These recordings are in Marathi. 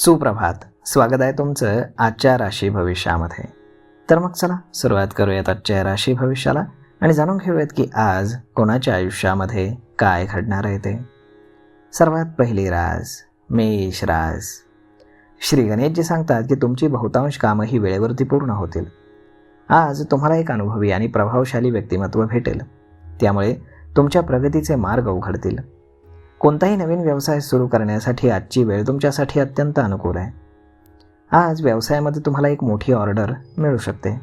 सुप्रभात. स्वागत आहे तुमचं आजच्या राशी भविष्यामध्ये. तर मग चला सुरुवात करूयात आजच्या राशी भविष्याला आणि जाणून घेऊयात की आज कोणाच्या आयुष्यामध्ये काय घडणार आहे ते. सर्वात पहिली रास मेष रास. श्री गणेशजी सांगतात की तुमची बहुतांश कामं ही वेळेवरती पूर्ण होतील. आज तुम्हाला एक अनुभवी आणि प्रभावशाली व्यक्तिमत्व भेटेल, त्यामुळे तुमच्या प्रगतीचे मार्ग उघडतील. कोणताही नवीन व्यवसाय सुरू करण्यासाठी आजची वेळ तुमच्यासाठी अत्यंत अनुकूल आहे. आज व्यवसायामध्ये तुम्हाला एक मोठी ऑर्डर मिळू शकते.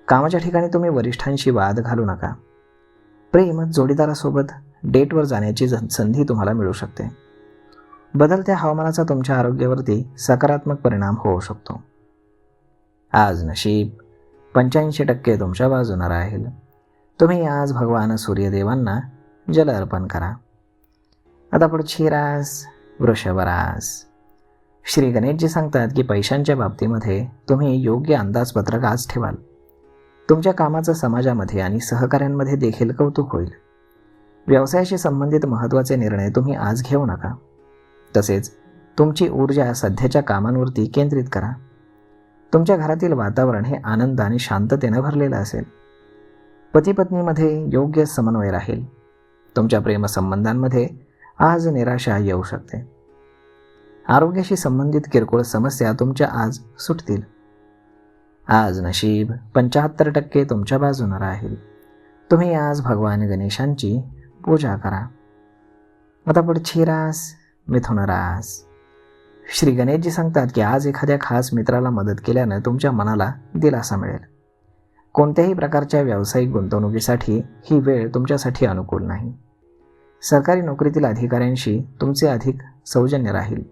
कामाच्या ठिकाणी तुम्ही वरिष्ठांशी वाद घालू नका. प्रेम जोडीदारासोबत डेटवर जाण्याची संधी तुम्हाला मिळू शकते. बदलत्या हवामानाचा तुमच्या आरोग्यावरती सकारात्मक परिणाम होऊ शकतो. आज नशीब 85% तुमच्या बाजूने राहील. तुम्ही आज भगवान सूर्यदेवांना जल अर्पण करा. आता पुढची रास वृषभ रास. श्री गणेशजी सांगतात की पैशांच्या बाबतीमध्ये तुम्ही योग्य अंदाजपत्रक आज ठेवाल. तुमच्या कामाचं समाजामध्ये आणि सहकाऱ्यांमध्ये देखील कौतुक होईल. व्यवसायाशी संबंधित महत्त्वाचे निर्णय तुम्ही आज घेऊ नका. तसेच तुमची ऊर्जा सध्याच्या कामांवरती केंद्रित करा. तुमच्या घरातील वातावरण हे आनंद आणि शांततेने भरलेलं असेल. पती पत्नीमध्ये योग्य समन्वय राहील. तुमच्या प्रेमसंबंधांमध्ये आज निराशा येऊ शकते. आरोग्याशी संबंधित किरकोळ समस्या तुमच्या आज सुटतील. आज नशीब 75% तुमच्या बाजूने राहील. तुम्ही आज भगवान गणेशांची पूजा करा. आता पुढची रास मिथुन रास. श्री गणेशजी सांगतात की आज एखाद्या खास मित्राला मदत केल्यानं तुमच्या मनाला दिलासा मिळेल. कोणत्याही प्रकारच्या व्यावसायिक गुंतवणुकीसाठी ही वेळ तुमच्यासाठी अनुकूल नाही. सरकारी नोकरीतील अधिकाऱ्यांशी तुमचे अधिक सौजन्य राहील.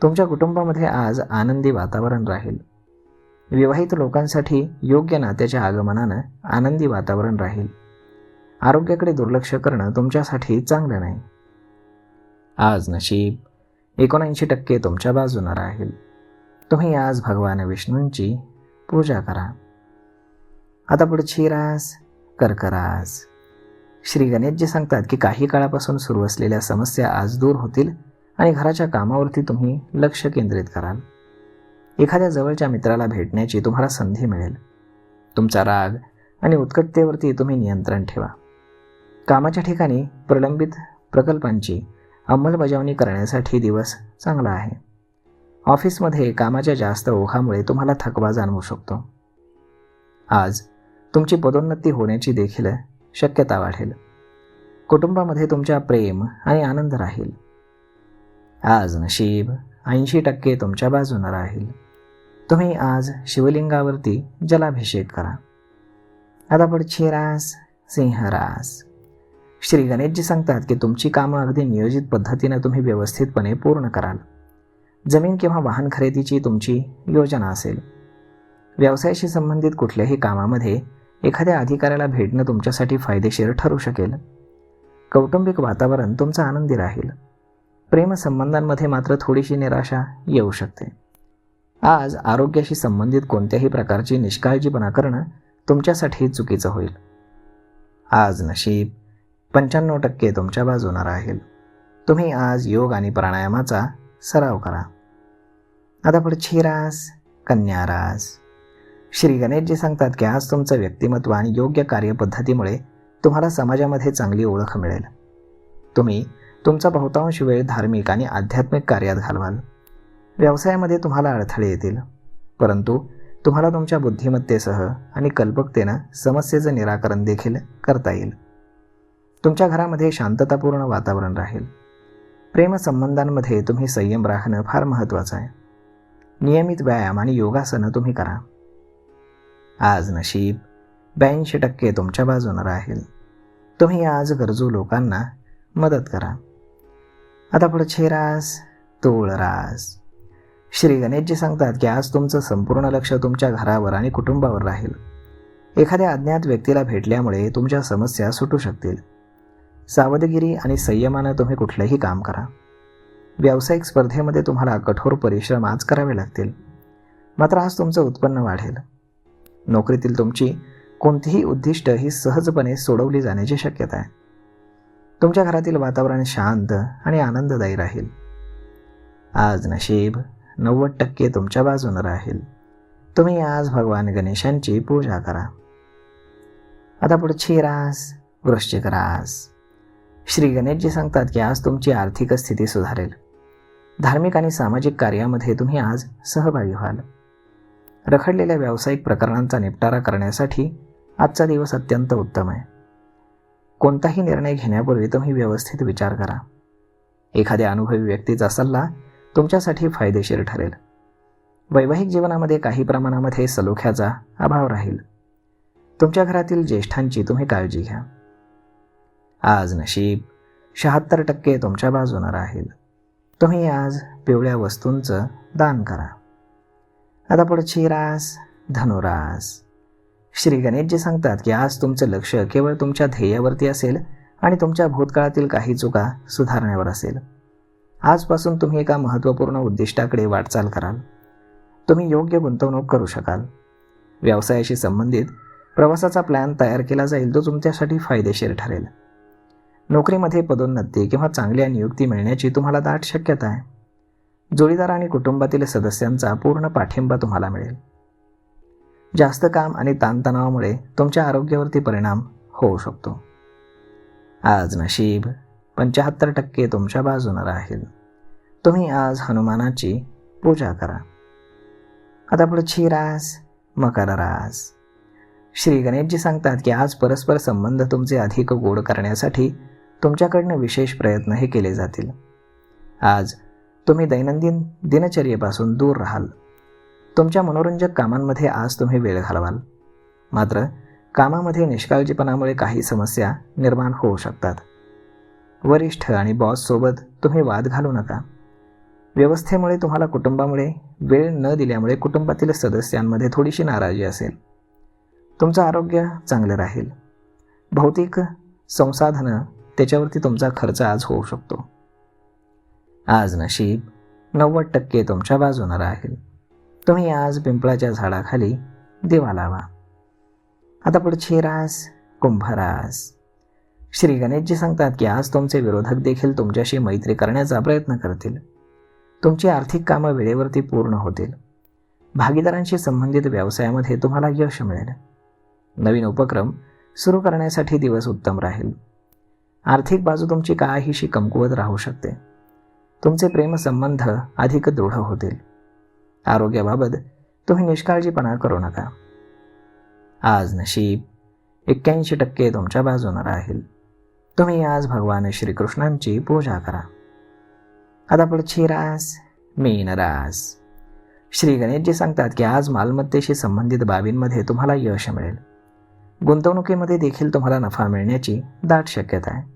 तुमच्या कुटुंबामध्ये आज आनंदी वातावरण राहील. विवाहित लोकांसाठी योग्य नात्याच्या आगमनानं आनंदी वातावरण राहील. आरोग्याकडे दुर्लक्ष करणं तुमच्यासाठी चांगलं नाही. आज नशीब 79% तुमच्या बाजूने राहील. तुम्ही आज भगवान विष्णूंची पूजा करा. आता पुढची रास कर्क रास. श्री गणेशजी सांगतात की काही काळापासून सुरू असलेल्या समस्या आज दूर होतील आणि घराच्या कामावरती तुम्ही लक्ष केंद्रित कराल. एखाद्या जवळच्या मित्राला भेटण्याची तुम्हाला संधी मिळेल. तुमचा राग आणि उत्कटतेवरती तुम्ही नियंत्रण ठेवा. कामाच्या ठिकाणी प्रलंबित प्रकल्पांची अंमलबजावणी करण्यासाठी दिवस चांगला आहे. ऑफिसमध्ये कामाच्या जास्त ओघामुळे तुम्हाला थकवा जाणवू शकतो. आज तुमची पदोन्नती होण्याची देखील शक्यता वाढेल. कुटुंबामध्ये तुमच्या प्रेम आणि आनंद राहील. आज नशीब 80% तुमच्या बाजूने राहील. तुम्ही आज शिवलिंगावरती जलाभिषेक करा. आता पुढची रास सिंह रास. श्री गणेशजी सांगतात की तुमची कामं अगदी नियोजित पद्धतीने तुम्ही व्यवस्थितपणे पूर्ण कराल. जमीन किंवा वाहन खरेदीची तुमची योजना असेल. व्यवसायाशी संबंधित कुठल्याही कामामध्ये एखाद्या अधिकाऱ्याला भेटणं तुमच्यासाठी फायदेशीर ठरू शकेल. कौटुंबिक वातावरण तुमचं आनंदी राहील. प्रेमसंबंधांमध्ये मात्र थोडीशी निराशा येऊ शकते. आज आरोग्याशी संबंधित कोणत्याही प्रकारची निष्काळजीपणा करणं तुमच्यासाठी चुकीचं होईल. आज नशीब 95% तुमच्या बाजूने राहील. तुम्ही आज योग आणि प्राणायामाचा सराव करा. आता पुढची रास कन्या रास. श्री गणेशजी सांगतात की आज तुमचं व्यक्तिमत्व आणि योग्य कार्यपद्धतीमुळे तुम्हाला समाजामध्ये चांगली ओळख मिळेल. तुम्ही तुमचा बहुतांश वेळ धार्मिक आणि आध्यात्मिक कार्यात घालवाल. व्यवसायामध्ये तुम्हाला अडथळे येतील, परंतु तुम्हाला तुमच्या बुद्धिमत्तेसह आणि कल्पकतेनं समस्येचं निराकरण देखील करता येईल. तुमच्या घरामध्ये शांततापूर्ण वातावरण राहील. प्रेमसंबंधांमध्ये तुम्ही संयम राखणं फार महत्त्वाचं आहे. नियमित व्यायाम आणि योगासनं तुम्ही करा. आज नशीब 82% तुमच्या बाजूने राहील. तुम्ही आज गरजू लोकांना मदत करा. आता पुढची रास तुळ रास. श्री गणेशजी सांगतात की आज तुमचं संपूर्ण लक्ष तुमच्या घरावर आणि कुटुंबावर राहील. एखाद्या अज्ञात व्यक्तीला भेटल्यामुळे तुमच्या समस्या सुटू शकतील. सावधगिरी आणि संयमानं तुम्ही कुठलंही काम करा. व्यावसायिक स्पर्धेमध्ये तुम्हाला कठोर परिश्रम आज करावे लागतील, मात्र आज तुमचं उत्पन्न वाढेल. नोकरीतील तुमची कोणतीही उद्दिष्ट ही सहजपणे सोडवली जाण्याची शक्यता आहे. तुमच्या घरातील वातावरण शांत आणि आनंददायी राहील. आज नशीब 90% तुमच्या बाजूने राहील. तुम्ही आज भगवान गणेशांची पूजा करा. आता पुढची रास वृश्चिक रास. श्री गणेशजी सांगतात की आज तुमची आर्थिक स्थिती सुधारेल. धार्मिक आणि सामाजिक कार्यामध्ये तुम्ही आज सहभागी व्हाल. रखडलेल्या व्यावसायिक प्रकरणांचा निपटारा करण्यासाठी आजचा दिवस अत्यंत उत्तम आहे. कोणताही निर्णय घेण्यापूर्वी तुम्ही व्यवस्थित विचार करा. एखाद्या अनुभवी व्यक्तीचा सल्ला तुमच्यासाठी फायदेशीर ठरेल. वैवाहिक जीवनामध्ये काही प्रमाणामध्ये सलोख्याचा अभाव राहील. तुमच्या घरातील ज्येष्ठांची तुम्ही काळजी घ्या. आज नशीब 76% तुमच्या बाजूने राहील. तुम्ही आज पिवळ्या वस्तूंचं दान करा. आता पुढची रास धनुरास. श्री गणेशजी सांगतात की आज तुमचं लक्ष केवळ तुमच्या ध्येयावरती असेल आणि तुमच्या भूतकाळातील काही चुका सुधारण्यावर असेल. आजपासून तुम्ही एका महत्त्वपूर्ण उद्दिष्टाकडे वाटचाल कराल. तुम्ही योग्य गुंतवणूक करू शकाल. व्यवसायाशी संबंधित प्रवासाचा प्लॅन तयार केला जाईल, तो तुमच्यासाठी फायदेशीर ठरेल. नोकरीमध्ये पदोन्नती किंवा चांगल्या नियुक्ती मिळण्याची तुम्हाला दाट शक्यता आहे. जोडीदार आणि कुटुंबातील सदस्यांचा पूर्ण पाठिंबा तुम्हाला मिळेल. जास्त काम आणि ताणतणावामुळे तुमच्या आरोग्यावरती परिणाम होऊ शकतो. आज नशीब 75% तुमच्या बाजूने राहील. तुम्ही आज हनुमानाची पूजा करा. आता पुढची रास मकर रास. श्री गणेशजी सांगतात की आज परस्पर संबंध तुमचे अधिक गोड करण्यासाठी तुमच्याकडनं विशेष प्रयत्नही केले जातील. आज तुम्ही दैनंदिन दिनचर्येपासून दूर राहाल. तुमच्या मनोरंजक कामांमध्ये आज तुम्ही वेळ घालवाल. मात्र कामामध्ये निष्काळजीपणामुळे काही समस्या निर्माण होऊ शकतात. वरिष्ठ आणि बॉससोबत तुम्ही वाद घालू नका. व्यवस्थेमुळे तुम्हाला कुटुंबामुळे वेळ न दिल्यामुळे कुटुंबातील सदस्यांमध्ये थोडीशी नाराजी असेल. तुमचं आरोग्य चांगलं राहील. भौतिक संसाधनं त्याच्यावरती तुमचा खर्च आज होऊ शकतो. आज नशीब 90% तुमच्या बाजूने राहील. तुम्ही आज पिंपळाच्या झाडाखाली दिवा लावा. आता पुढची रास कुंभरास. श्री गणेशजी सांगतात की आज तुमचे विरोधक देखील तुमच्याशी मैत्री करण्याचा प्रयत्न करतील. तुमची आर्थिक कामं वेळेवरती पूर्ण होतील. भागीदारांशी संबंधित व्यवसायामध्ये तुम्हाला यश मिळेल. नवीन उपक्रम सुरू करण्यासाठी दिवस उत्तम राहील. आर्थिक बाजू तुमची काहीशी कमकुवत राहू शकते. तुमचे प्रेमसंबंध अधिक दृढ होतील. आरोग्याबाबत तुम्ही निष्काळजीपणा करू नका. आज नशीब 81% तुमच्या बाजूने राहील. तुम्ही आज भगवान श्रीकृष्णांची पूजा करा. आता पुढची रास मीन रास. श्री गणेशजी सांगतात की आज मालमत्तेशी संबंधित बाबींमध्ये तुम्हाला यश मिळेल. गुंतवणुकीमध्ये देखील तुम्हाला नफा मिळण्याची दाट शक्यता आहे.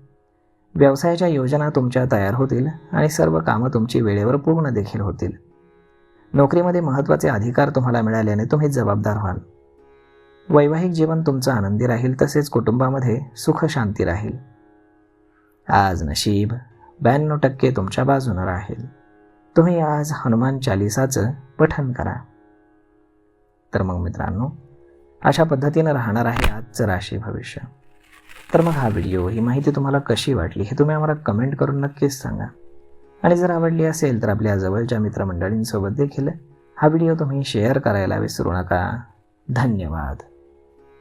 व्यवसायाच्या योजना तुमच्या तयार होतील आणि सर्व कामं तुमची वेळेवर पूर्ण देखील होतील. नोकरीमध्ये महत्त्वाचे अधिकार तुम्हाला मिळाल्याने तुम्ही जबाबदार व्हाल. वैवाहिक जीवन तुमचं आनंदी राहील. तसेच कुटुंबामध्ये सुख शांती राहील. आज नशीब 92% तुमच्या बाजूने राहील. तुम्ही आज हनुमान चालिसाचं पठण करा. तर मग मित्रांनो, अशा पद्धतीनं राहणार आहे आजचं राशी भविष्य. तर मग हा व्हिडिओ, ही माहिती तुम्हाला कशी वाटली हे तुम्ही आम्हाला कमेंट करून नक्कीच सांगा. आणि जर आवडली असेल तर आपल्या जवळच्या मित्रमंडळींसोबत देखील हा व्हिडिओ तुम्ही शेअर करायला विसरू नका. धन्यवाद.